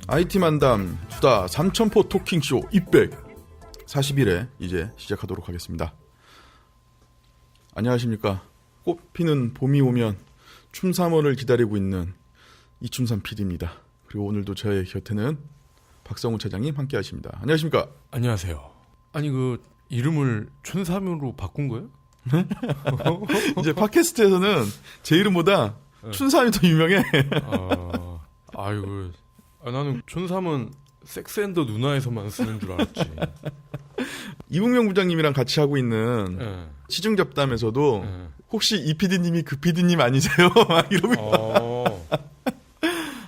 IT 만담 수다 삼천포 토킹쇼 241회 이제 시작하도록 하겠습니다. 안녕하십니까. 꽃피는 봄이 오면 춤삼월을 기다리고 있는 이춤삼 PD입니다. 그리고 오늘도 저의 곁에는 박성훈 차장님 함께 하십니다. 안녕하십니까. 안녕하세요. 아니 그 이름을 춘삼으로 바꾼 거예요? 이제 팟캐스트에서는 제 이름보다 춘삼이 더 유명해. 아이고, 나는 춘삼은 섹스앤더 누나에서만 쓰는 줄 알았지. 이국명 부장님이랑 같이 하고 있는 시중 잡담에서도 혹시 이 PD님이 그 PD님 아니세요? 막 이러고.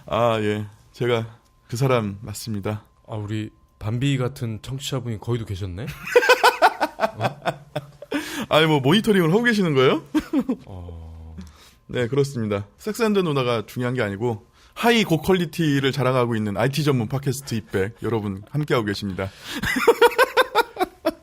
아, 예. 제가 그 사람 맞습니다. 아, 우리 밤비 같은 청취자분이 거기도 계셨네? 아니, 뭐, 모니터링을 하고 계시는 거예요? 네, 그렇습니다. 섹스앤더 누나가 중요한 게 아니고, 하이 고퀄리티를 자랑하고 있는 IT 전문 팟캐스트 입백 여러분 함께하고 계십니다.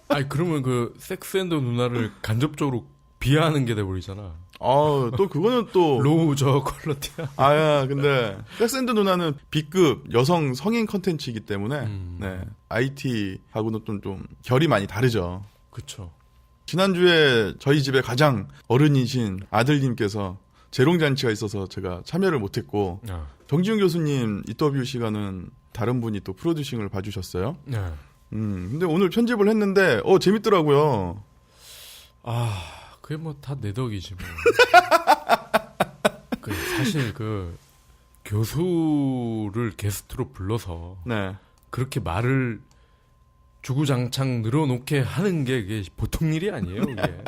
아니, 그러면 그 섹스앤더 누나를 간접적으로 비하하는 게 돼버리잖아. 또 그거는 또. 로우 저 퀄리티야. 근데, 섹스앤더 누나는 B급 여성 성인 컨텐츠이기 때문에, 네, IT하고는 좀 결이 많이 다르죠. 그쵸. 지난주에 저희 집에 가장 어른이신 아들님께서 재롱잔치가 있어서 제가 참여를 못했고 정지훈 교수님 인터뷰 시간은 다른 분이 또 프로듀싱을 봐주셨어요. 근데 오늘 편집을 했는데 재밌더라고요. 그게 뭐 다 내 덕이지 뭐. 사실 그 교수를 게스트로 불러서 네. 그렇게 말을 주구장창 늘어놓게 하는 게 이게 보통 일이 아니에요, 이게.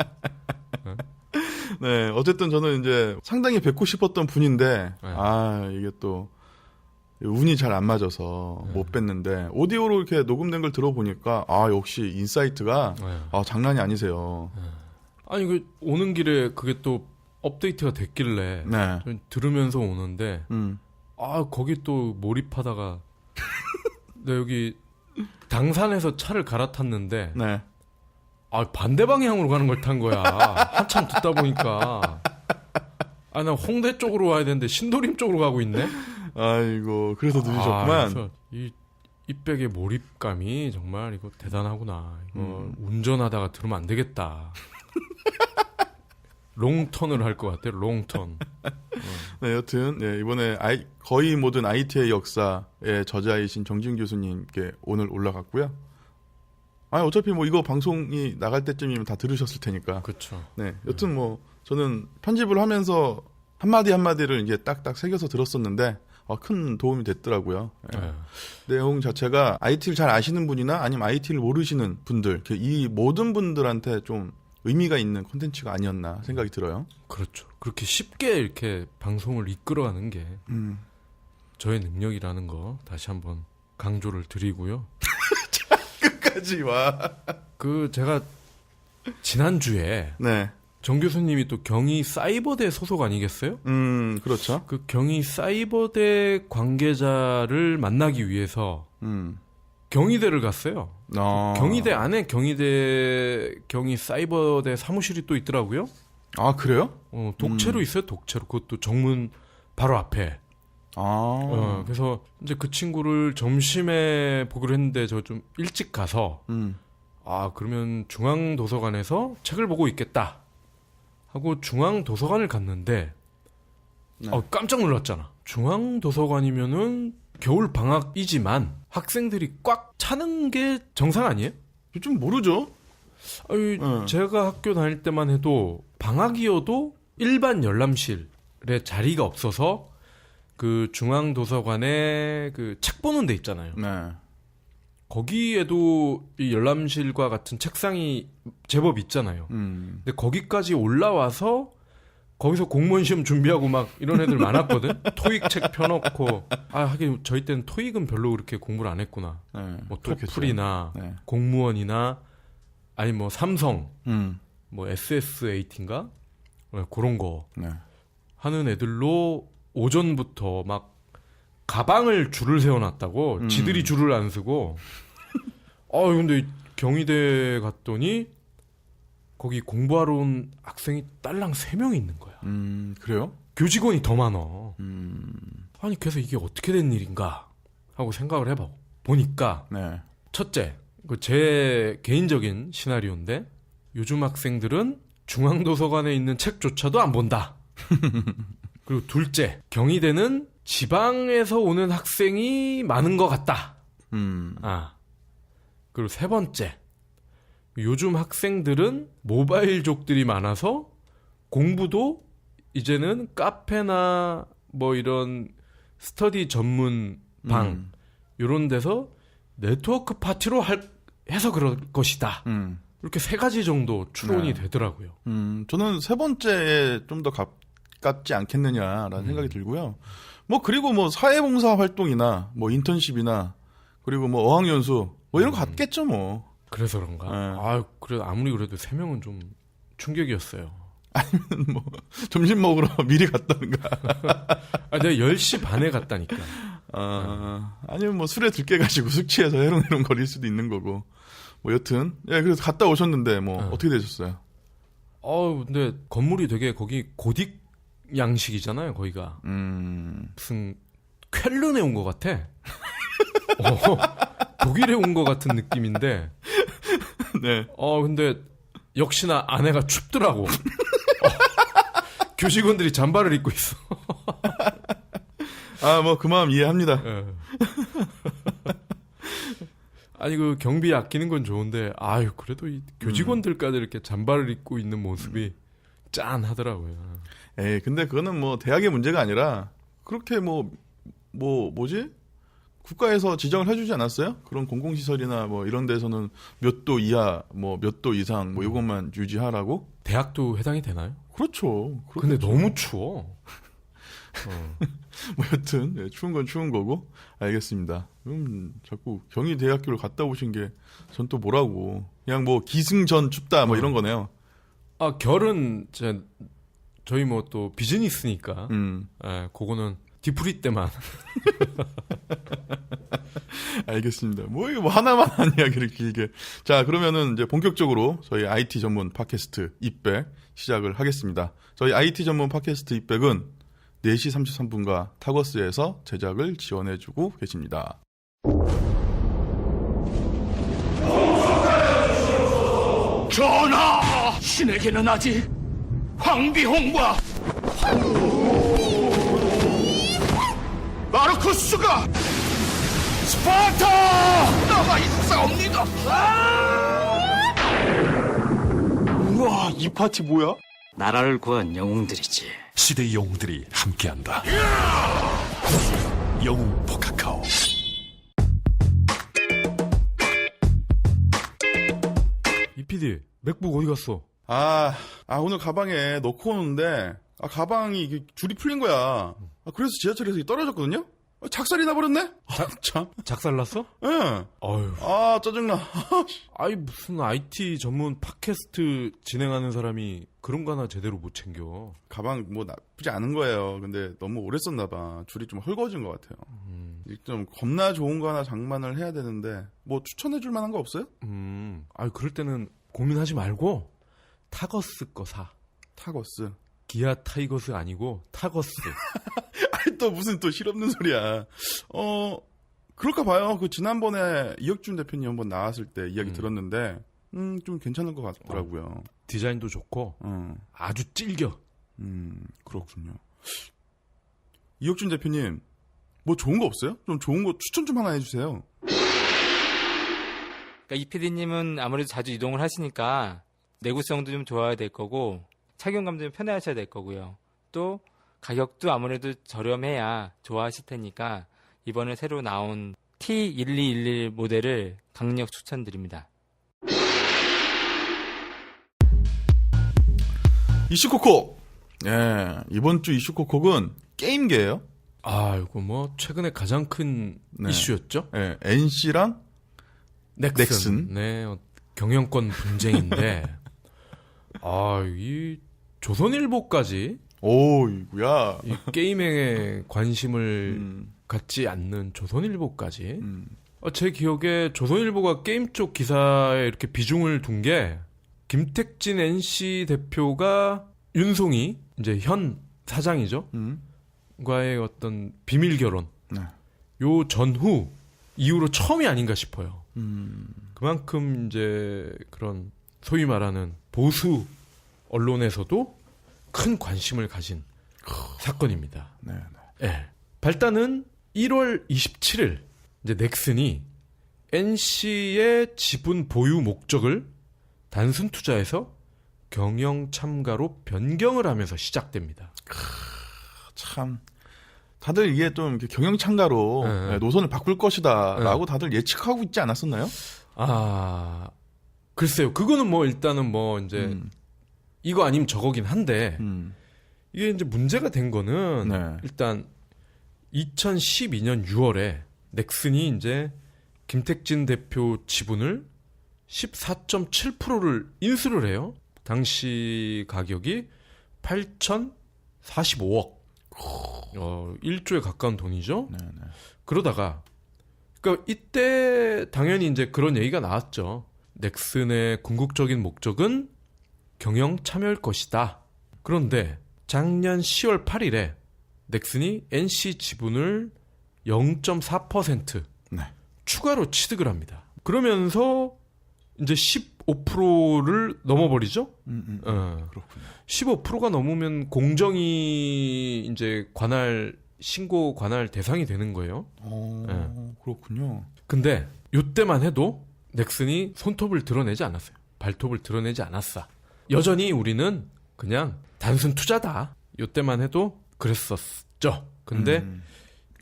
네, 어쨌든 저는 이제 상당히 뵙고 싶었던 분인데, 이게 또, 운이 잘 안 맞아서 못 뵀는데, 오디오로 이렇게 녹음된 걸 들어보니까, 역시 인사이트가, 장난이 아니세요. 아니, 오는 길에 그게 또 업데이트가 됐길래, 네. 좀 들으면서 오는데, 거기 또 몰입하다가, 나 여기 당산에서 차를 갈아탔는데, 네. 반대 방향으로 가는 걸 탄 거야. 한참 듣다 보니까. 나 홍대 쪽으로 와야 되는데 신도림 쪽으로 가고 있네? 아이고, 그래서 늦으셨구만. 그래서 이 백의 몰입감이 정말 이거 대단하구나. 이거 운전하다가 들으면 안 되겠다. 롱턴을 할 것 같아, 롱턴. 네, 여튼, 네, 이번에 거의 모든 IT의 역사의 저자이신 정지훈 교수님께 오늘 올라갔고요. 어차피 뭐 이거 방송이 나갈 때쯤이면 다 들으셨을 테니까. 그렇죠. 네, 여튼 뭐 저는 편집을 하면서 한마디 한마디를 이게 딱딱 새겨서 들었었는데 큰 도움이 됐더라고요. 네. 내용 자체가 IT를 잘 아시는 분이나 아니면 IT를 모르시는 분들, 이 모든 분들한테 좀 의미가 있는 콘텐츠가 아니었나 생각이 들어요. 그렇죠. 그렇게 쉽게 이렇게 방송을 이끌어가는 게 저의 능력이라는 거 다시 한번 강조를 드리고요. 끝까지 와. 제가 지난주에 네. 정 교수님이 또 경희 사이버대 소속 아니겠어요? 그렇죠. 그 경희 사이버대 관계자를 만나기 위해서 경희대를 갔어요. 경희대 안에 경희 사이버대 사무실이 또 있더라고요. 그래요? 독채로 있어요, 독채로. 그것도 정문 바로 앞에. 그래서 이제 그 친구를 점심에 보기로 했는데 저 좀 일찍 가서 그러면 중앙도서관에서 책을 보고 있겠다 하고 중앙도서관을 갔는데 깜짝 놀랐잖아. 중앙도서관이면은 겨울 방학이지만 학생들이 꽉 차는 게 정상 아니에요? 좀 모르죠. 제가 학교 다닐 때만 해도 방학이어도 일반 열람실에 자리가 없어서 그 중앙도서관에 그 책 보는 데 있잖아요. 네. 거기에도 이 열람실과 같은 책상이 제법 있잖아요. 근데 거기까지 올라와서 거기서 공무원 시험 준비하고 막 이런 애들 많았거든. 토익 책 펴놓고 하긴 저희 때는 토익은 별로 그렇게 공부를 안 했구나. 네, 뭐 토플이나 공무원이나 아니 뭐 삼성, 뭐 SS8인가 그런 거 하는 애들로 오전부터 막 가방을 줄을 세워놨다고. 지들이 줄을 안 쓰고. 근데 경희대 갔더니 거기 공부하러 온 학생이 딸랑 3명이 있는 거야. 그래요? 교직원이 더 많아. 아니 그래서 이게 어떻게 된 일인가 하고 생각을 보니까 네. 첫째, 제 개인적인 시나리오인데 요즘 학생들은 중앙도서관에 있는 책조차도 안 본다. 그리고 둘째, 경희대는 지방에서 오는 학생이 많은 것 같다. 그리고 세 번째, 요즘 학생들은 모바일족들이 많아서 공부도 이제는 카페나 뭐 이런 스터디 전문 방 이런 데서 네트워크 파티로 해서 그럴 것이다. 이렇게 세 가지 정도 추론이 되더라고요. 저는 세 번째에 좀 더 가깝지 않겠느냐라는 생각이 들고요. 뭐 그리고 뭐 사회봉사 활동이나 뭐 인턴십이나 그리고 뭐 어학연수 뭐 이런 거 같겠죠 뭐. 그래서 그런가? 그래 아무리 그래도 3명은 좀 충격이었어요. 아니면 뭐 점심 먹으러 미리 갔다는가. 내가 10시 반에 갔다니까. 아니면 뭐 술에 들깨가지고 숙취해서 해롱해롱 거릴 수도 있는 거고. 뭐 여튼 그래서 갔다 오셨는데 뭐 어떻게 되셨어요? 근데 건물이 되게 거기 고딕 양식이잖아요. 거기가 무슨 쾰른에 온 것 같아. 독일에 온 것 같은 느낌인데. 네. 근데 역시나 아내가 춥더라고. 교직원들이 잠바를 입고 있어. 뭐 그 마음 이해합니다. 아니 그 경비 아끼는 건 좋은데 그래도 이 교직원들까지 이렇게 잠바를 입고 있는 모습이 짠하더라고요. 근데 그거는 뭐 대학의 문제가 아니라 그렇게 뭐지? 국가에서 지정을 해주지 않았어요? 그런 공공시설이나 뭐 이런 데서는 몇 도 이하, 뭐 몇 도 이상, 뭐 이것만 유지하라고? 대학도 해당이 되나요? 그렇죠. 근데 너무 추워. 뭐 여튼 추운 건 추운 거고 알겠습니다. 자꾸 경희대학교를 갔다 오신 게 전 또 뭐라고? 그냥 뭐 기승전 춥다 뭐 이런 거네요. 결은 저희 뭐 또 비즈니스니까. 그거는 디프리 때만. 알겠습니다. 뭐 하나만 한 이야기를 길게. 자, 그러면은 이제 본격적으로 저희 IT 전문 팟캐스트 입백 시작을 하겠습니다. 저희 IT 전문 팟캐스트 입백은 4시 33분과 타거스에서 제작을 지원해주고 계십니다. 전하! 신에게는 아직 황비홍과 마르쿠스가 스파르타! 나가 있사옵니다! 우와, 이 파티 뭐야? 나라를 구한 영웅들이지. 시대의 영웅들이 함께한다. 영웅 포카카오. PD 맥북 어디 갔어? 오늘 가방에 넣고 오는데 가방이 이게 줄이 풀린 거야. 그래서 지하철에서 떨어졌거든요. 작살이 나버렸네. 참. 작살났어? 예. 어휴. 짜증나. 무슨 IT 전문 팟캐스트 진행하는 사람이 그런 거 하나 제대로 못 챙겨. 가방 뭐 나쁘지 않은 거예요. 근데 너무 오래 썼나 봐. 줄이 좀 헐거워진 것 같아요. 좀 겁나 좋은 거 하나 장만을 해야 되는데 뭐 추천해 줄 만한 거 없어요? 그럴 때는 고민하지 말고 타거스 거 사. 타거스. 기아 타이거스 아니고 타거스. 또 무슨 또 실없는 소리야. 그럴까 봐요. 그 지난번에 이혁준 대표님 한번 나왔을 때 이야기 들었는데 좀 괜찮은 것 같더라고요. 디자인도 좋고 아주 찔겨. 그렇군요. 이혁준 대표님 뭐 좋은 거 없어요? 좀 좋은 거 추천 좀 하나 해주세요. 그러니까 이 PD님은 아무래도 자주 이동을 하시니까 내구성도 좀 좋아야 될 거고 착용감도 좀 편해하셔야 될 거고요. 또 가격도 아무래도 저렴해야 좋아하실 테니까 이번에 새로 나온 T1211 모델을 강력 추천드립니다. 이슈코코. 이번 주 이슈코코는 게임계예요. 이거 뭐 최근에 가장 큰 이슈였죠? NC랑 넥슨. 네, 경영권 분쟁인데 이 조선일보까지 오이구야. 이 게임에 관심을 갖지 않는 조선일보까지. 제 기억에 조선일보가 게임 쪽 기사에 이렇게 비중을 둔 게 김택진 NC 대표가 윤송이 이제 현 사장이죠. 과의 어떤 비밀 결혼. 요 전후 이후로 처음이 아닌가 싶어요. 그만큼 이제 그런 소위 말하는 보수 언론에서도 큰 관심을 가진 사건입니다. 네, 예. 발단은 1월 27일 이제 넥슨이 NC의 지분 보유 목적을 단순 투자에서 경영 참가로 변경을 하면서 시작됩니다. 참 다들 이게 좀 이렇게 경영 참가로 네. 노선을 바꿀 것이다라고 다들 예측하고 있지 않았었나요? 아, 글쎄요. 그거는 뭐 일단은 뭐 이제 이거 아니면 저거긴 한데 이게 이제 문제가 된 거는 네. 일단 2012년 6월에 넥슨이 이제 김택진 대표 지분을 14.7%를 인수를 해요. 당시 가격이 8,045억. 1조에 가까운 돈이죠. 네, 네. 그러다가 그러니까 이때 당연히 이제 그런 얘기가 나왔죠. 넥슨의 궁극적인 목적은 경영 참여일 것이다. 그런데 작년 10월 8일에 넥슨이 NC 지분을 0.4% 네. 추가로 취득을 합니다. 그러면서 이제 15%를 넘어버리죠. 그렇군요. 15%가 넘으면 공정이 이제 신고 관할 대상이 되는 거예요. 그렇군요. 근데 이때만 해도 넥슨이 손톱을 드러내지 않았어요. 발톱을 드러내지 않았어. 여전히 우리는 그냥 단순 투자다. 이때만 해도 그랬었죠. 근데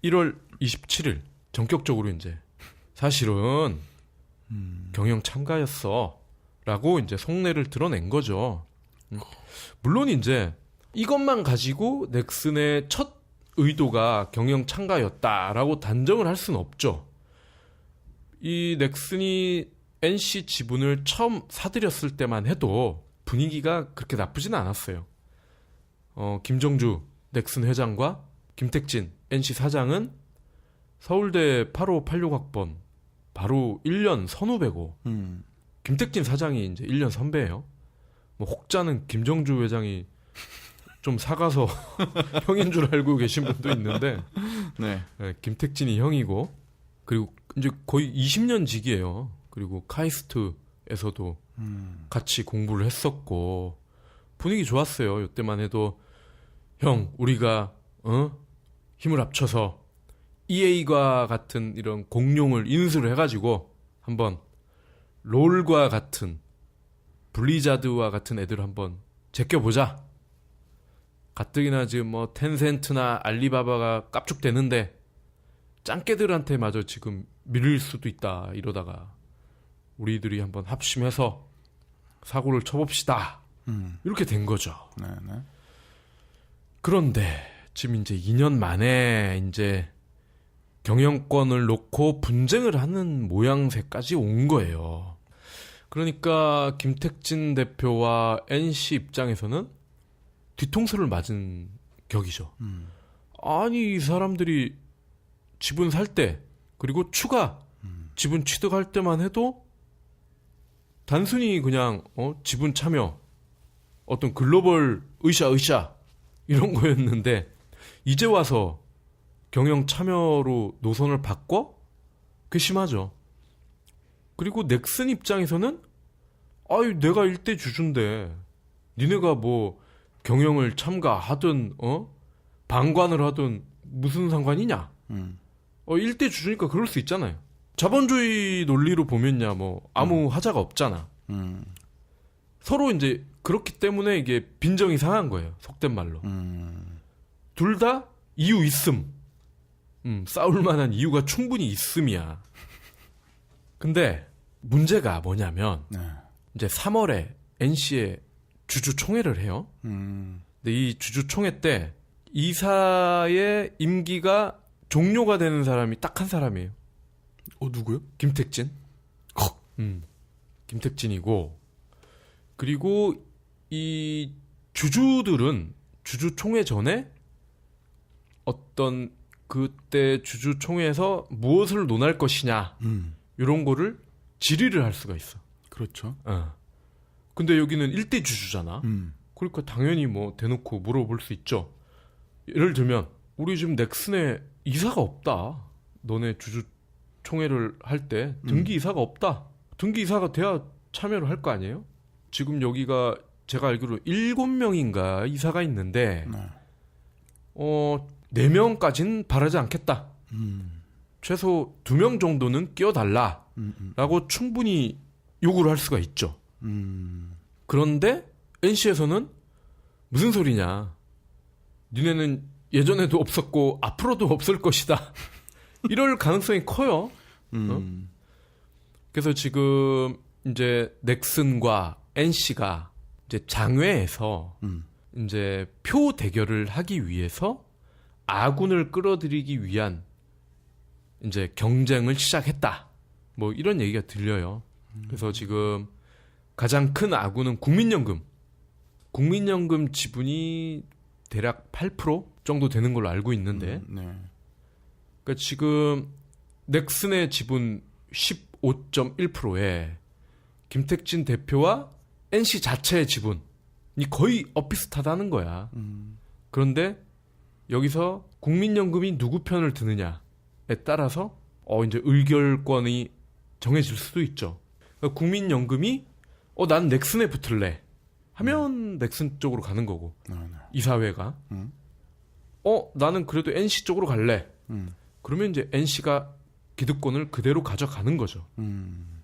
1월 27일 전격적으로 이제 사실은 경영 참가였어 라고 이제 속내를 드러낸 거죠. 물론 이제 이것만 가지고 넥슨의 첫 의도가 경영 참가였다라고 단정을 할 수는 없죠. 이 넥슨이 NC 지분을 처음 사들였을 때만 해도 분위기가 그렇게 나쁘진 않았어요. 김정주 넥슨 회장과 김택진 NC 사장은 서울대 8586학번 바로 1년 선후배고 김택진 사장이 이제 1년 선배예요. 뭐 혹자는 김정주 회장이 좀 사가서 형인 줄 알고 계신 분도 있는데 네. 네, 김택진이 형이고 그리고 이제 거의 20년 지기예요. 그리고 카이스트에서도 같이 공부를 했었고 분위기 좋았어요. 이때만 해도 형 우리가 힘을 합쳐서 EA과 같은 이런 공룡을 인수를 해가지고 한번 롤과 같은 블리자드와 같은 애들을 한번 제껴보자. 가뜩이나 지금 뭐 텐센트나 알리바바가 깝죽대는데 짱깨들한테 마저 지금 밀릴 수도 있다. 이러다가 우리들이 한번 합심해서 사고를 쳐봅시다. 이렇게 된 거죠. 네, 네. 그런데 지금 이제 2년 만에 이제 경영권을 놓고 분쟁을 하는 모양새까지 온 거예요. 그러니까 김택진 대표와 NC 입장에서는 뒤통수를 맞은 격이죠. 아니 이 사람들이 지분 살 때 그리고 추가 지분 취득할 때만 해도 단순히 그냥 지분 참여 어떤 글로벌 으쌰 이런 거였는데 이제 와서 경영 참여로 노선을 바꿔? 그게 심하죠. 그리고 넥슨 입장에서는 아유 내가 일대 주주인데 니네가 뭐 경영을 참가하든 방관을 하든 무슨 상관이냐? 일대 주주니까 그럴 수 있잖아요. 자본주의 논리로 보면야 뭐 아무 하자가 없잖아. 서로 이제 그렇기 때문에 이게 빈정이 상한 거예요. 속된 말로. 둘 다 이유 있음. 싸울 만한 이유가 충분히 있음이야. 근데 문제가 뭐냐면 네. 이제 3월에 NC에 주주총회를 해요. 근데 이 주주총회 때 이사의 임기가 종료가 되는 사람이 딱 한 사람이에요. 누구요? 김택진. 김택진이고 그리고 이 주주들은 주주총회 전에 어떤 그때 주주총회에서 무엇을 논할 것이냐 이런 거를 질의를 할 수가 있어. 그렇죠. 근데 여기는 1대 주주잖아. 그러니까 당연히 뭐 대놓고 물어볼 수 있죠. 예를 들면 우리 지금 넥슨에 이사가 없다. 너네 주주 총회를 할 때 등기 이사가 없다. 등기 이사가 돼야 참여를 할 거 아니에요? 지금 여기가 제가 알기로 7명인가 이사가 있는데 네. 4명까지는 바라지 않겠다. 최소 2명 정도는 끼워달라라고 충분히 요구를 할 수가 있죠. 그런데 NC에서는 무슨 소리냐. 니네는 예전에도 없었고 앞으로도 없을 것이다. 이럴 가능성이 커요. 그래서 지금 이제 넥슨과 NC가 이제 장외에서 이제 표 대결을 하기 위해서 아군을 끌어들이기 위한 이제 경쟁을 시작했다. 뭐 이런 얘기가 들려요. 그래서 지금 가장 큰 아군은 국민연금. 국민연금 지분이 대략 8% 정도 되는 걸로 알고 있는데, 네. 그러니까 지금 넥슨의 지분 15.1%에 김택진 대표와 NC 자체의 지분이 거의 엇비슷하다는 거야. 그런데 여기서 국민연금이 누구 편을 드느냐에 따라서 이제 의결권이 정해질 수도 있죠. 그러니까 국민연금이 난 넥슨에 붙을래 하면 넥슨 쪽으로 가는 거고, 이사회가 나는 그래도 NC 쪽으로 갈래. 그러면 이제 NC가 기득권을 그대로 가져가는 거죠.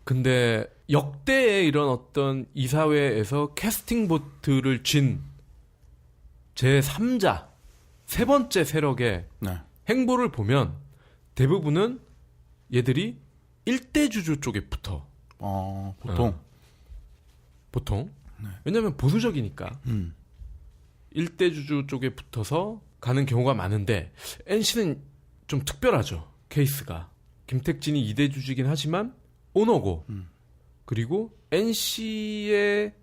근데 역대의 이런 어떤 이사회에서 캐스팅 보트를 쥔 제3자, 세 번째 세력의 네. 행보를 보면 대부분은 얘들이 일대주주 쪽에 붙어. 보통. 보통. 왜냐하면 보수적이니까. 일대주주 쪽에 붙어서 가는 경우가 많은데 NC는 좀 특별하죠. 케이스가. 김택진이 2대주주이긴 하지만 오너고, 그리고 NC의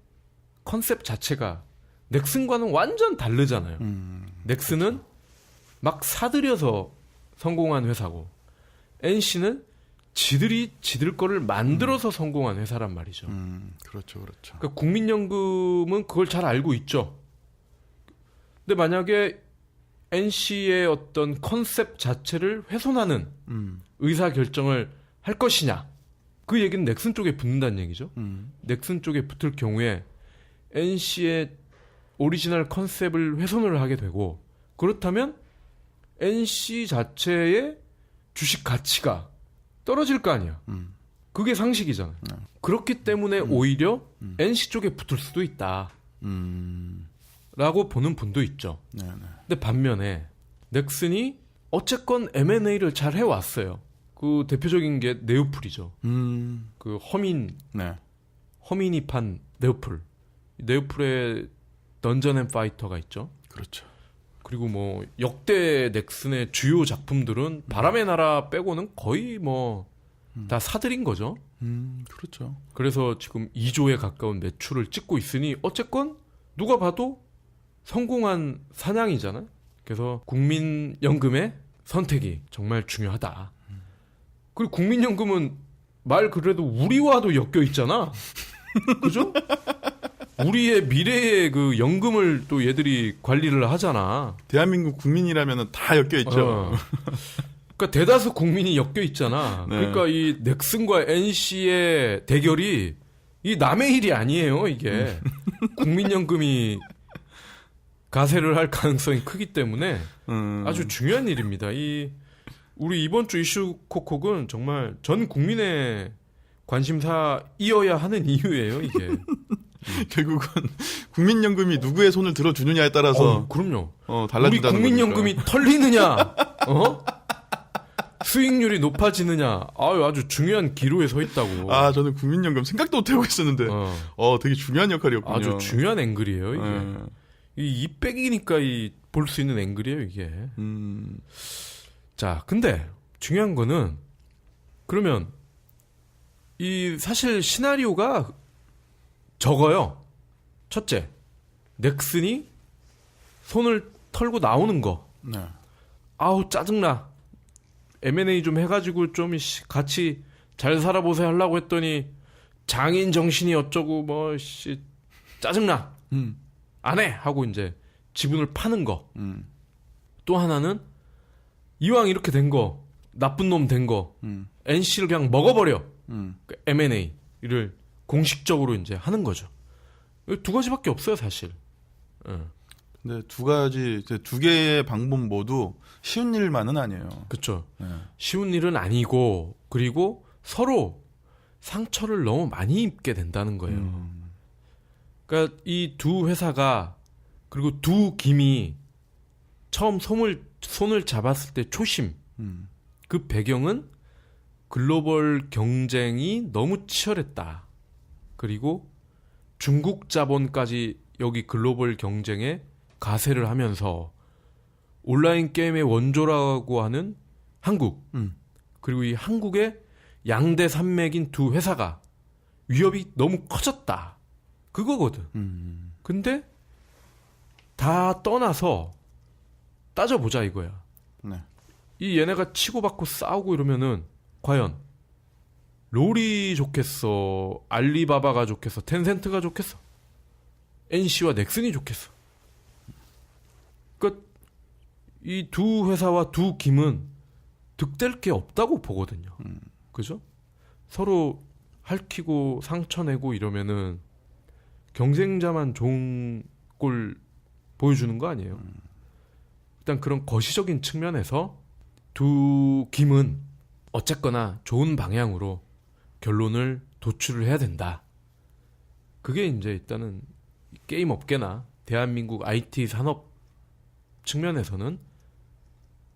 컨셉 자체가 넥슨과는 완전 다르잖아요. 넥슨은 막 사들여서 성공한 회사고, NC는 지들이 지들 거를 만들어서 성공한 회사란 말이죠. 그렇죠, 그렇죠. 그러니까 국민연금은 그걸 잘 알고 있죠. 근데 만약에 NC의 어떤 컨셉 자체를 훼손하는 의사 결정을 할 것이냐, 그 얘기는 넥슨 쪽에 붙는다는 얘기죠. 넥슨 쪽에 붙을 경우에 NC의 오리지널 컨셉을 훼손을 하게 되고, 그렇다면 NC 자체의 주식 가치가 떨어질 거 아니야. 그게 상식이잖아요. 그렇기 때문에 오히려 NC 쪽에 붙을 수도 있다 라고 보는 분도 있죠. 근데 반면에 넥슨이 어쨌건 M&A를 잘 해왔어요. 그 대표적인 게 네오플이죠. 그 허민이 판 네오플. 네오플의 던전 앤 파이터가 있죠. 그렇죠. 그리고 뭐 역대 넥슨의 주요 작품들은 바람의 나라 빼고는 거의 뭐 다 사들인 거죠. 그렇죠. 그래서 지금 2조에 가까운 매출을 찍고 있으니 어쨌건 누가 봐도 성공한 사냥이잖아요. 그래서 국민연금의 선택이 정말 중요하다. 그리고 국민연금은 말 그래도 우리와도 엮여 있잖아. 그죠? 우리의 미래의 그 연금을 또 얘들이 관리를 하잖아. 대한민국 국민이라면 다 엮여 있죠. 그러니까 대다수 국민이 엮여 있잖아. 네. 그러니까 이 넥슨과 NC의 대결이 이 남의 일이 아니에요, 이게. 국민연금이 가세를 할 가능성이 크기 때문에 아주 중요한 일입니다. 우리 이번 주 이슈 콕콕은 정말 전 국민의 관심사이어야 하는 이유예요, 이게. 결국은 국민연금이 누구의 손을 들어주느냐에 따라서 그럼요. 달라진다는 우리 국민연금이 거니까. 털리느냐, 수익률이 높아지느냐, 아주 중요한 기로에 서 있다고. 저는 국민연금 생각도 못 하고 있었는데, 되게 중요한 역할이었군요. 아주 중요한 앵글이에요, 이게. 이 빼기니까 볼 수 있는 앵글이에요, 이게. 자, 근데 중요한 거는 그러면 사실 시나리오가 적어요. 첫째, 넥슨이 손을 털고 나오는 거. 네. 짜증나. M&A 좀 해가지고 좀 같이 잘 살아보세요 하려고 했더니 장인 정신이 어쩌고 짜증나. 안 해 하고 이제 지분을 파는 거. 또 하나는 이왕 이렇게 된 거 나쁜 놈 된 거 음. NC를 그냥 먹어버려. 그 M&A를 공식적으로 이제 하는 거죠. 두 가지밖에 없어요, 사실. 예. 근데 두 개의 방법 모두 쉬운 일만은 아니에요. 그렇죠. 네. 쉬운 일은 아니고 그리고 서로 상처를 너무 많이 입게 된다는 거예요. 그러니까 이 두 회사가 그리고 두 김이 처음 손을 잡았을 때 초심 그 배경은 글로벌 경쟁이 너무 치열했다. 그리고 중국 자본까지 여기 글로벌 경쟁에 가세를 하면서 온라인 게임의 원조라고 하는 한국 그리고 이 한국의 양대 산맥인 두 회사가 위협이 너무 커졌다. 그거거든. 근데 다 떠나서 따져보자 이거야. 네. 이 얘네가 치고받고 싸우고 이러면은 과연 롤이 좋겠어? 알리바바가 좋겠어? 텐센트가 좋겠어? NC와 넥슨이 좋겠어? 그러니까 이 두 회사와 두 김은 득될 게 없다고 보거든요. 그죠? 서로 핥히고 상처내고 이러면은 경쟁자만 좋은 꼴 보여주는 거 아니에요. 일단 그런 거시적인 측면에서 두 김은 어쨌거나 좋은 방향으로 결론을 도출을 해야 된다. 그게 이제 일단은 게임 업계나 대한민국 IT 산업 측면에서는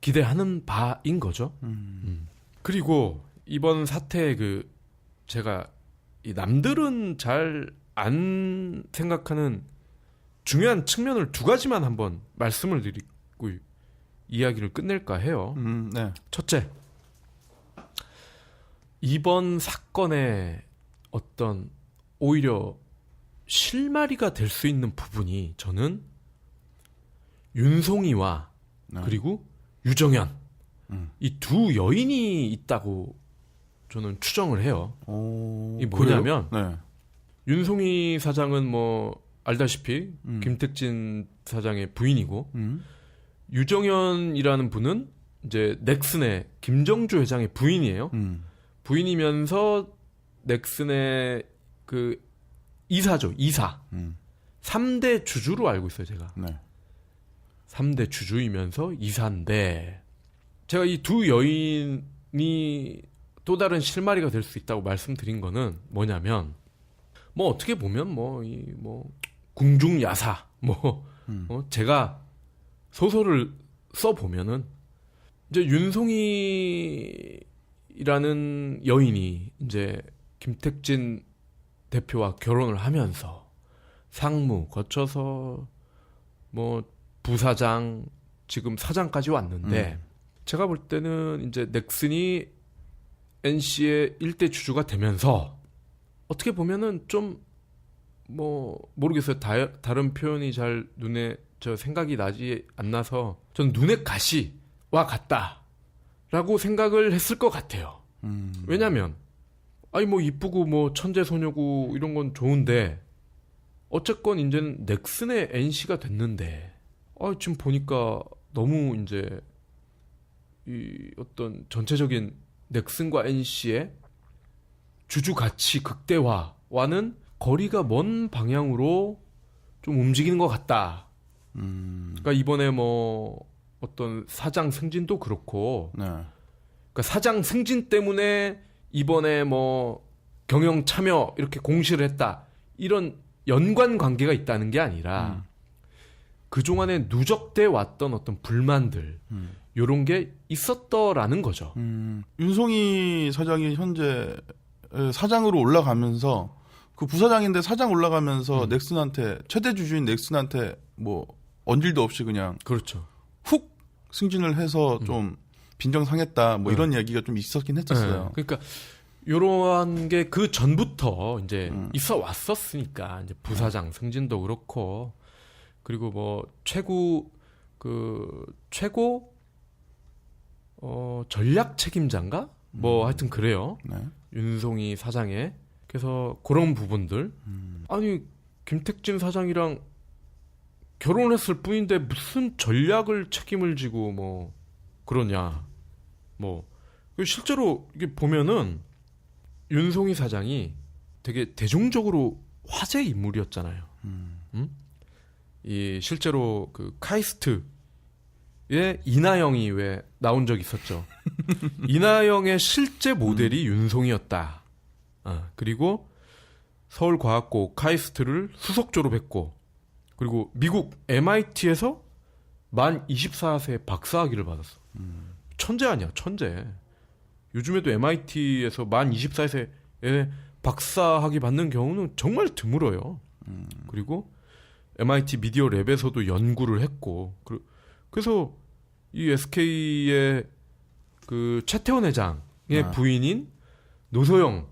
기대하는 바인 거죠. 그리고 이번 사태에 제가 이 남들은 잘 안 생각하는 중요한 측면을 두 가지만 한번 말씀을 드리고 이야기를 끝낼까 해요. 네. 첫째, 이번 사건의 어떤 오히려 실마리가 될 수 있는 부분이 저는 윤송이와 네. 그리고 유정현 이 두 여인이 있다고 저는 추정을 해요. 이 뭐냐면 네. 윤송이 사장은 뭐 알다시피 김택진 사장의 부인이고 유정현이라는 분은 이제 넥슨의 김정주 회장의 부인이에요. 부인이면서 넥슨의 그 이사죠. 이사. 3대 주주로 알고 있어요, 제가. 네. 3대 주주이면서 이사인데 제가 이 두 여인이 또 다른 실마리가 될 수 있다고 말씀드린 거는 뭐냐면 뭐 어떻게 보면 뭐 궁중야사 제가 소설을 써 보면은 이제 윤송이라는 여인이 이제 김택진 대표와 결혼을 하면서 상무 거쳐서 뭐 부사장 지금 사장까지 왔는데 제가 볼 때는 이제 넥슨이 NC의 일대 주주가 되면서 어떻게 보면은 좀 뭐 모르겠어요. 다른 표현이 잘 눈에 생각이 나지 않나서 전 눈에 가시와 같다라고 생각을 했을 것 같아요. 왜냐면 아니 뭐 이쁘고 뭐 천재 소녀고 이런 건 좋은데 어쨌건 이제는 넥슨의 NC가 됐는데 지금 보니까 너무 이제 이 어떤 전체적인 넥슨과 NC의 주주 가치 극대화와는 거리가 먼 방향으로 좀 움직이는 것 같다. 그러니까 이번에 뭐 어떤 사장 승진도 그렇고, 네. 그러니까 사장 승진 때문에 이번에 뭐 경영 참여 이렇게 공시를 했다. 이런 연관 관계가 있다는 게 아니라 그동안에 누적돼 왔던 어떤 불만들 요런 게 있었더라는 거죠. 윤송이 사장이 현재 사장으로 올라가면서 그 부사장인데 사장 올라가면서 넥슨한테 최대 주주인 넥슨한테 뭐 언질도 없이 그냥 그렇죠. 훅 승진을 해서 좀 빈정상했다 뭐 이런 이야기가 좀 있었긴 했었어요. 그러니까 이러한 게 그 전부터 이제 있어 왔었으니까 이제 부사장 승진도 그렇고 그리고 뭐 최고 전략 책임자인가 뭐 하여튼 그래요. 네. 윤송이 사장의 그래서 그런 부분들 아니 김택진 사장이랑 결혼했을 뿐인데 무슨 전략을 책임을 지고 뭐 그러냐 뭐 실제로 이게 보면은 윤송희 사장이 되게 대중적으로 화제 인물이었잖아요. 이 실제로 그 카이스트의 이나영이 왜 나온 적 있었죠. 이나영의 실제 모델이 윤송이였다. 그리고 서울과학고 카이스트를 수석 졸업했고, 그리고 미국 MIT에서 만 24세 박사학위를 받았어. 천재 아니야, 천재. 요즘에도 MIT에서 만 24세에 박사학위 받는 경우는 정말 드물어요. 그리고 MIT 미디어 랩에서도 연구를 했고, 그래서 이 SK의 그 최태원 회장의 부인인 노소영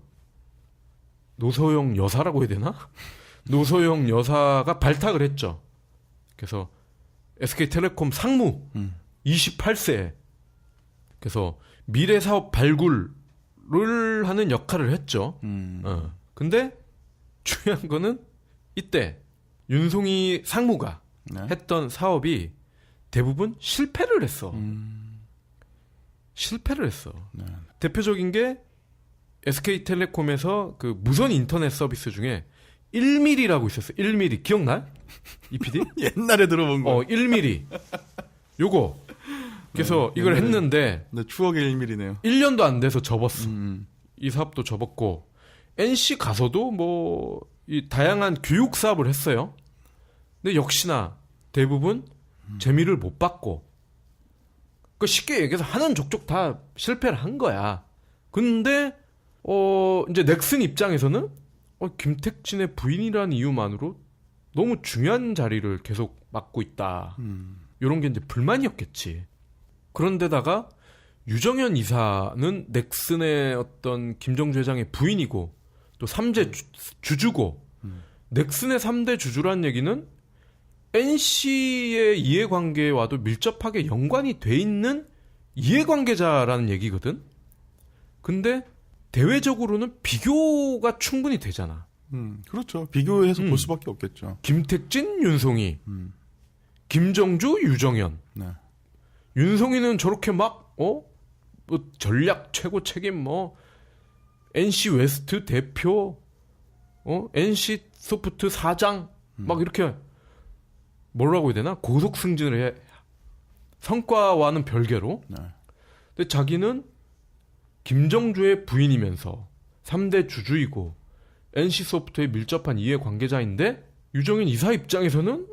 여사라고 해야 되나? 노소영 여사가 발탁을 했죠. 그래서 SK텔레콤 상무 28세. 그래서 미래 사업 발굴을 하는 역할을 했죠. 근데 중요한 거는 이때 윤송희 상무가 했던 사업이 대부분 실패를 했어. 실패를 했어. 대표적인 게 SK텔레콤에서 그 무선 인터넷 서비스 중에 1mm라고 있었어요. 1mm 기억나? 이 PD? 옛날에 들어본 거. 1mm. 요거. 그래서 이걸 했는데 네, 추억의 1mm네요. 1년도 안 돼서 접었어. 이 사업도 접었고, NC 가서도 뭐 이 다양한 교육 사업을 했어요. 근데 역시나 대부분 재미를 못 받고, 그 쉽게 얘기해서 하는 족족 다 실패를 한 거야. 근데 이제 넥슨 입장에서는 김택진의 부인이라는 이유만으로 너무 중요한 자리를 계속 맡고 있다. 이런 게 이제 불만이었겠지. 그런데다가 유정현 이사는 넥슨의 어떤 김정주 회장의 부인이고 또 3대 주주고, 넥슨의 3대 주주란 얘기는 NC의 이해관계와도 밀접하게 연관이 돼 있는 이해관계자라는 얘기거든. 근데 대외적으로는 비교가 충분히 되잖아. 그렇죠. 비교해서 볼 수밖에 없겠죠. 김택진, 윤송희, 김정주, 유정현. 네. 윤송희는 저렇게 막 뭐 전략 최고 책임, NC 웨스트 대표, NC 소프트 사장, 막 이렇게 뭐라고 해야 되나? 고속 승진을 해. 성과와는 별개로. 네. 근데 자기는 김정주의 부인이면서 3대 주주이고 NC 소프트에 밀접한 이해관계자인데, 유정현 이사 입장에서는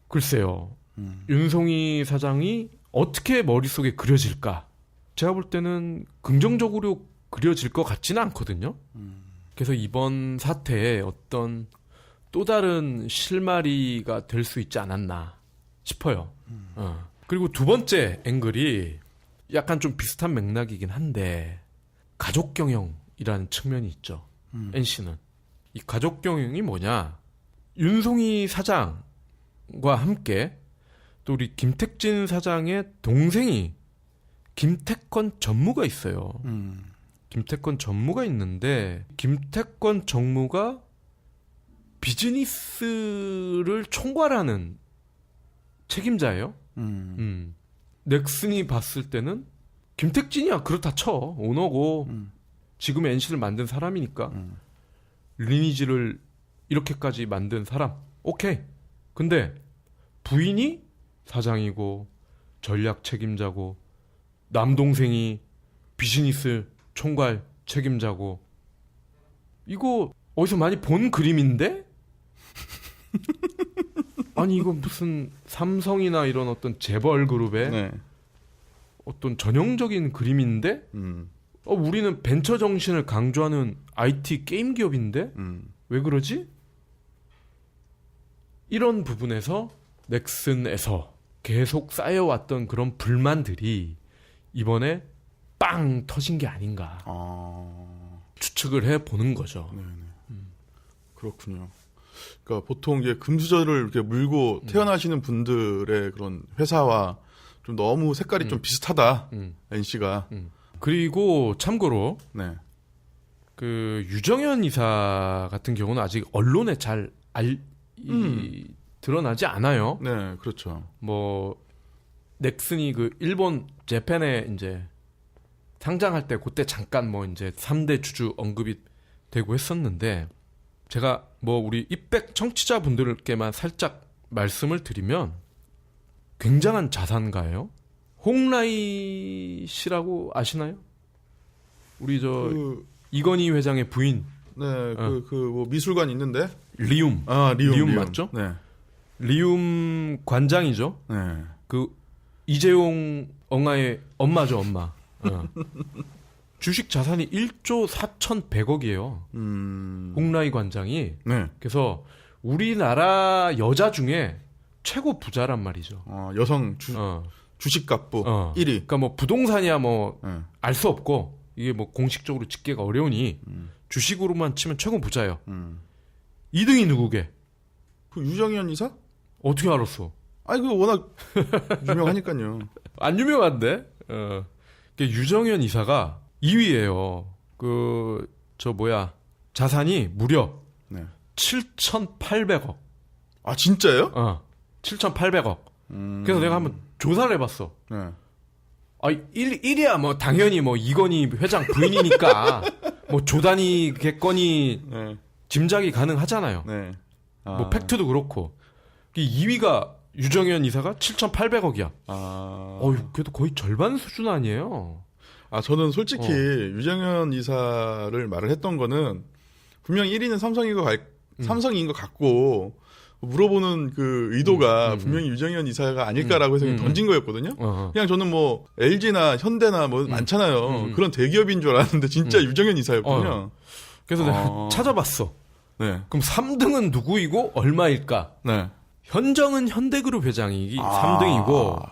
글쎄요. 윤송희 사장이 어떻게 머릿속에 그려질까? 제가 볼 때는 긍정적으로 그려질 것 같지는 않거든요. 그래서 이번 사태에 어떤 또 다른 실마리가 될 수 있지 않았나 싶어요. 그리고 두 번째 앵글이 약간 좀 비슷한 맥락이긴 한데, 가족 경영이라는 측면이 있죠. NC는. 이 가족 경영이 뭐냐? 윤송희 사장과 함께 또 우리 김택진 사장의 동생이 김태권 전무가 있어요. 김태권 전무가 있는데, 김태권 전무가 비즈니스를 총괄하는 책임자예요. 넥슨이 봤을 때는 김택진이야 그렇다 쳐. 오너고 지금의 NC를 만든 사람이니까 리니지를 이렇게까지 만든 사람, 오케이. 근데 부인이 사장이고 전략 책임자고 남동생이 비즈니스 총괄 책임자고, 이거 어디서 많이 본 그림인데? 아니 이거 무슨 삼성이나 이런 어떤 재벌 그룹의 네. 어떤 전형적인 그림인데, 우리는 벤처 정신을 강조하는 IT 게임 기업인데 왜 그러지? 이런 부분에서 넥슨에서 계속 쌓여왔던 그런 불만들이 이번에 빵 터진 게 아닌가 추측을 해보는 거죠. 그렇군요. 그러니까 보통 이제 금수저를 이렇게 물고 태어나시는 분들의 그런 회사와 좀 너무 색깔이 좀 비슷하다. NC가. 그리고 참고로 네. 그 유정현 이사 같은 경우는 아직 언론에 잘 드러나지 않아요. 네, 그렇죠. 넥슨이 그 일본 재팬에 이제 상장할 때 그때 잠깐 뭐 이제 3대 주주 언급이 되고 했었는데 제가 뭐 우리 입백 청취자분들께만 살짝 말씀을 드리면 굉장한 자산가예요. 홍라희 씨라고 아시나요? 우리 저 이건희 회장의 부인. 네, 뭐 미술관 있는데 리움. 리움 맞죠? 네. 리움 관장이죠. 네. 그 이재용 엉아의 엄마죠, 엄마. 주식 자산이 1조 4,100억이에요. 홍라희 관장이. 네. 그래서 우리나라 여자 중에 최고 부자란 말이죠. 여성 주식갑부 1위. 그러니까 뭐 부동산이야 뭐 네. 알 수 없고 이게 뭐 공식적으로 집계가 어려우니 주식으로만 치면 최고 부자예요. 2등이 누구게? 그 유정현 이사? 어떻게 알았어? 아니 그 워낙 유명하니까요. 안 유명한데? 유정현 이사가 2위예요. 자산이 무려 네. 7,800억. 아 진짜요? 7,800억. 그래서 내가 한번 조사를 해봤어. 네. 1위야 뭐 당연히 뭐 이건희 회장 부인이니까 뭐 조단위겠거니 네. 짐작이 가능하잖아요. 네. 뭐 팩트도 그렇고. 2위가 유정현 이사가 7,800억이야. 그래도 거의 절반 수준 아니에요. 저는 솔직히 유정현 이사를 말을 했던 거는 분명히 1위는 삼성인 것 같고 물어보는 그 의도가 분명히 유정현 이사가 아닐까라고 해서 던진 거였거든요. 그냥 저는 뭐 LG나 현대나 뭐 많잖아요. 그런 대기업인 줄 알았는데 진짜 유정현 이사였군요. 그래서 내가 찾아봤어. 네. 그럼 3등은 누구이고 얼마일까? 네. 현정은 현대그룹 회장이 3등이고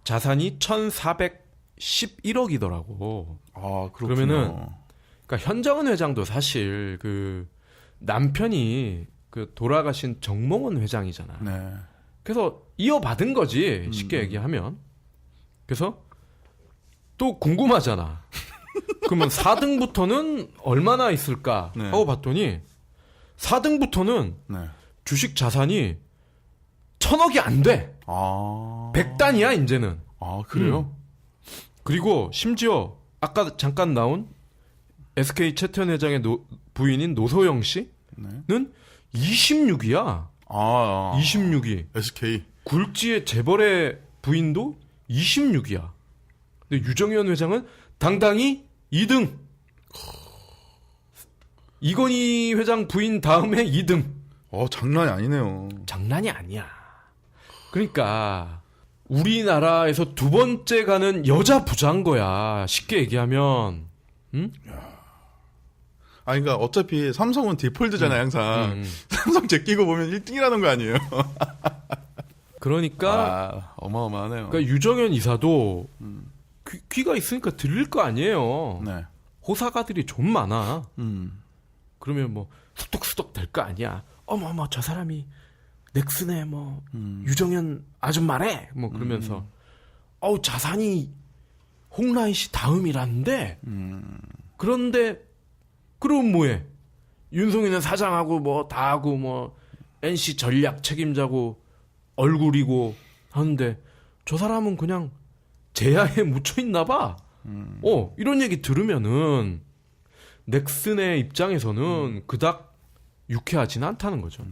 자산이 1,411억이더라고. 그렇군요. 그러면은 그러니까 현정은 회장도 사실 그 남편이 그 돌아가신 정몽원 회장이잖아. 네. 그래서 이어받은 거지 쉽게 얘기하면. 그래서 또 궁금하잖아. 그러면 4등부터는 얼마나 있을까 네. 하고 봤더니 4등부터는 네. 주식 자산이 1,000억이 안 돼. 100단이야 이제는. 그래요? 그리고 심지어 아까 잠깐 나온 SK 채태원 회장의 부인인 노소영 씨는 26위야. 26위. SK. 굴지의 재벌의 부인도 26위야. 근데 유정현 회장은 당당히 2등. 이건희 회장 부인 다음에 2등. 장난이 아니네요. 장난이 아니야. 그러니까 우리나라에서 두 번째 가는 여자 부자인 거야. 쉽게 얘기하면. 응? 그러니까 어차피 삼성은 디폴드잖아요, 항상. 삼성 제끼고 보면 1등이라는 거 아니에요? 그러니까 어마어마하네요. 그러니까 유정현 이사도 귀가 있으니까 들릴 거 아니에요. 네. 호사가들이 좀 많아. 그러면 뭐 수덕수덕 될 거 아니야. 어머 저 사람이 넥슨의 뭐 유정현 아줌마래 뭐 그러면서 자산이 홍라희 씨 다음이라는데 그런데 그럼 뭐해? 윤송이는 사장하고 뭐 다 하고 뭐 NC 전략 책임자고 얼굴이고 하는데 저 사람은 그냥 제야에 묻혀 있나 봐. 이런 얘기 들으면은 넥슨의 입장에서는 그닥 유쾌하지는 않다는 거죠.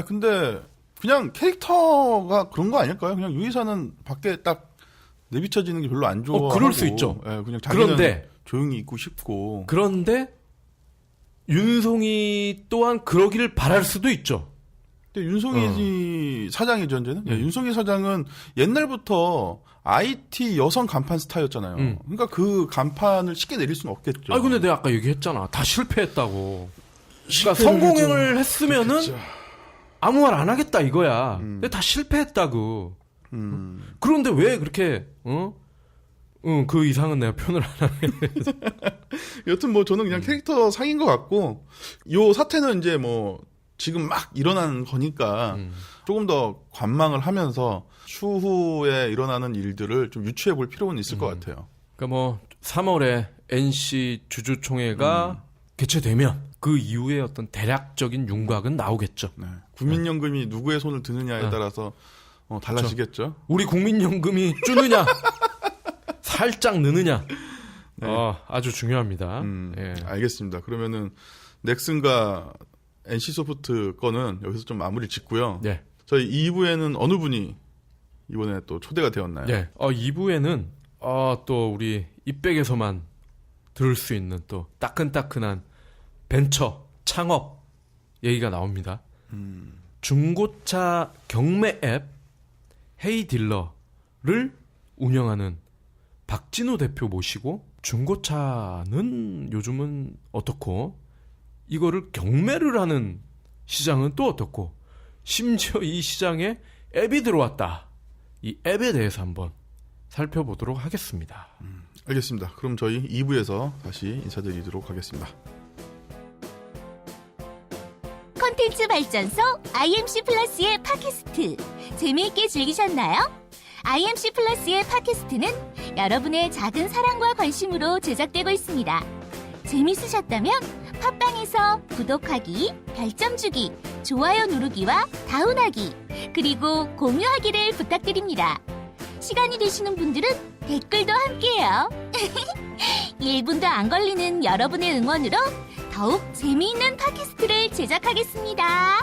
근데 그냥 캐릭터가 그런 거 아닐까요? 그냥 유이사는 밖에 딱 내비쳐지는 게 별로 안 좋아. 그럴 수 있죠. 그냥 자기는 그런데 조용히 있고 싶고. 그런데 윤송이 또한 그러기를 바랄 수도 있죠. 근데 윤송이 사장이죠, 이제는. 윤송이 사장은 옛날부터 IT 여성 간판 스타였잖아요. 그러니까 그 간판을 쉽게 내릴 수는 없겠죠. 근데 내가 아까 얘기했잖아. 다 실패했다고. 그러니까 성공을 했으면은 아무 말 안 하겠다 이거야. 근데 다 실패했다고. 그런데 왜 그렇게 그 이상은 내가 표현을 안 하네. 여튼 뭐 저는 그냥 캐릭터 상인 것 같고 요 사태는 이제 뭐 지금 막 일어나는 거니까 조금 더 관망을 하면서 추후에 일어나는 일들을 좀 유추해 볼 필요는 있을 것 같아요. 그러니까 뭐 3월에 NC 주주총회가 개최되면 그 이후에 어떤 대략적인 윤곽은 나오겠죠. 네. 국민연금이 누구의 손을 드느냐에 따라서 달라지겠죠. 우리 국민연금이 주느냐 살짝 느느냐 아주 중요합니다. 예. 알겠습니다. 그러면은 넥슨과 NC소프트 거는 여기서 좀 마무리 짓고요. 네. 저희 2부에는 어느 분이 이번에 또 초대가 되었나요? 네. 2부에는 또 우리 이백에서만 들을 수 있는 또 따끈따끈한 벤처 창업 얘기가 나옵니다. 중고차 경매 앱 헤이딜러를 운영하는 박진우 대표 모시고 중고차는 요즘은 어떻고 이거를 경매를 하는 시장은 또 어떻고 심지어 이 시장에 앱이 들어왔다. 이 앱에 대해서 한번 살펴보도록 하겠습니다. 알겠습니다. 그럼 저희 2부에서 다시 인사드리도록 하겠습니다. 콘텐츠 발전소 IMC 플러스의 팟캐스트 재미있게 즐기셨나요? IMC 플러스의 팟캐스트는 여러분의 작은 사랑과 관심으로 제작되고 있습니다. 재밌으셨다면 팟빵에서 구독하기, 별점 주기, 좋아요 누르기와 다운하기, 그리고 공유하기를 부탁드립니다. 시간이 되시는 분들은 댓글도 함께해요. 1분도 안 걸리는 여러분의 응원으로 더욱 재미있는 팟캐스트를 제작하겠습니다.